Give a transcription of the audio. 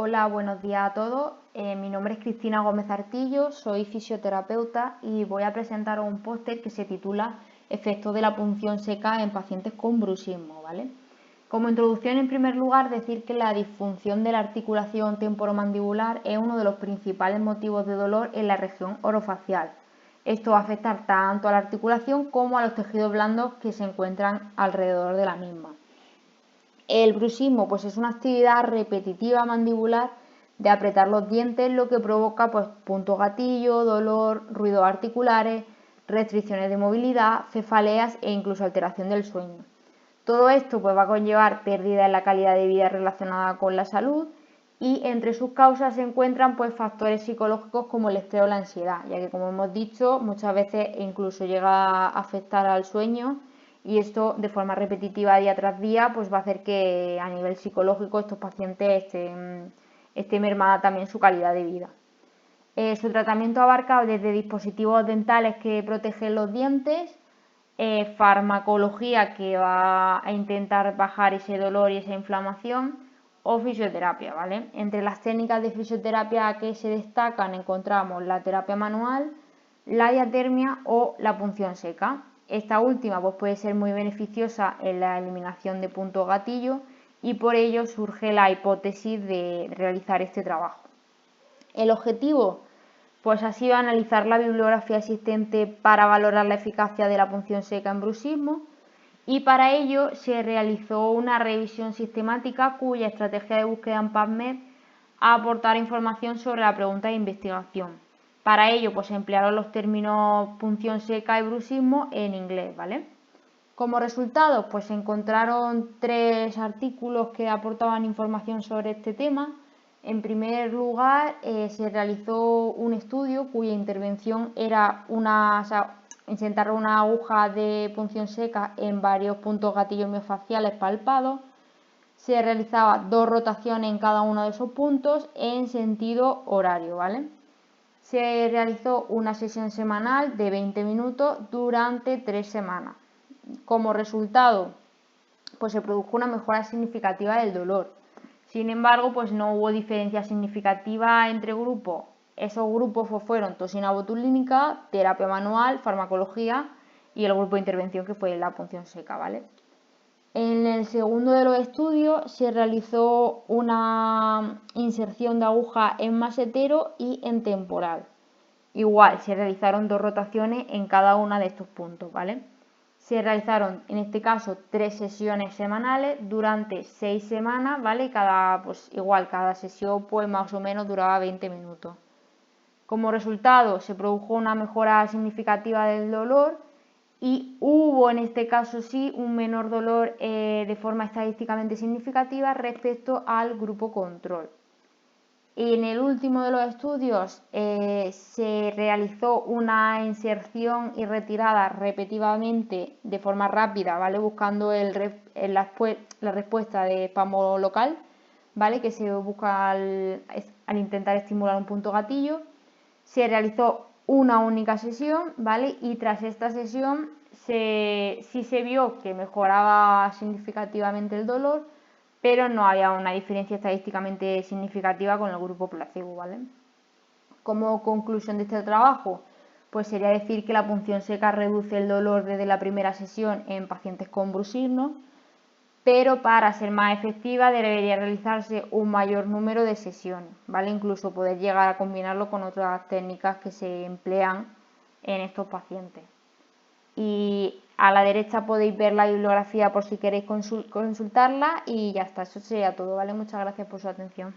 Hola, buenos días a todos. Mi nombre es Cristina Gómez Artillo, soy fisioterapeuta y voy a presentaros un póster que se titula Efectos de la punción seca en pacientes con bruxismo, ¿vale? Como introducción, en primer lugar, decir que la disfunción de la articulación temporomandibular es uno de los principales motivos de dolor en la región orofacial. Esto va a afectar tanto a la articulación como a los tejidos blandos que se encuentran alrededor de la misma. El bruxismo pues, es una actividad repetitiva mandibular de apretar los dientes, lo que provoca pues, puntos gatillo, dolor, ruidos articulares, restricciones de movilidad, cefaleas e incluso alteración del sueño. Todo esto pues, va a conllevar pérdida en la calidad de vida relacionada con la salud y entre sus causas se encuentran pues, factores psicológicos como el estrés o la ansiedad, ya que como hemos dicho muchas veces incluso llega a afectar al sueño y esto de forma repetitiva día tras día pues va a hacer que a nivel psicológico estos pacientes esté mermada también su calidad de vida. Su tratamiento abarca desde dispositivos dentales que protegen los dientes, farmacología que va a intentar bajar ese dolor y esa inflamación o fisioterapia, ¿vale? Entre las técnicas de fisioterapia que se destacan encontramos la terapia manual, la diatermia o la punción seca. Esta última pues, puede ser muy beneficiosa en la eliminación de puntos gatillo y por ello surge la hipótesis de realizar este trabajo. El objetivo pues ha sido analizar la bibliografía existente para valorar la eficacia de la punción seca en bruxismo y para ello se realizó una revisión sistemática cuya estrategia de búsqueda en PubMed aportar información sobre la pregunta de investigación. Para ello pues se emplearon los términos punción seca y bruxismo en inglés, ¿vale? Como resultado pues se encontraron 3 artículos que aportaban información sobre este tema. En primer lugar, se realizó un estudio cuya intervención era insertar una aguja de punción seca en varios puntos gatillos miofaciales palpados. Se realizaban 2 rotaciones en cada uno de esos puntos en sentido horario, ¿vale? Se realizó una sesión semanal de 20 minutos durante 3 semanas. Como resultado, pues se produjo una mejora significativa del dolor. Sin embargo, pues no hubo diferencia significativa entre grupos. Esos grupos fueron toxina botulínica, terapia manual, farmacología y el grupo de intervención que fue la punción seca, ¿vale? En el segundo de los estudios se realizó una inserción de aguja en masetero y en temporal. Igual, se realizaron 2 rotaciones en cada uno de estos puntos, ¿vale? Se realizaron en este caso 3 sesiones semanales durante 6 semanas, ¿vale? Cada sesión pues más o menos duraba 20 minutos. Como resultado se produjo una mejora significativa del dolor y hubo en este caso sí un menor dolor de forma estadísticamente significativa respecto al grupo control. En el último de los estudios se realizó una inserción y retirada repetitivamente de forma rápida, ¿vale? Buscando la respuesta de espasmo local, ¿vale? Que se busca al intentar estimular un punto gatillo. Se realizó una única sesión, ¿vale? Y tras esta sesión sí se vio que mejoraba significativamente el dolor, pero no había una diferencia estadísticamente significativa con el grupo placebo, ¿vale? Como conclusión de este trabajo, pues sería decir que la punción seca reduce el dolor desde la primera sesión en pacientes con bruxismo, pero para ser más efectiva debería realizarse un mayor número de sesiones, ¿vale? Incluso poder llegar a combinarlo con otras técnicas que se emplean en estos pacientes. Y a la derecha podéis ver la bibliografía por si queréis consultarla y ya está, eso sería todo, ¿vale? Muchas gracias por su atención.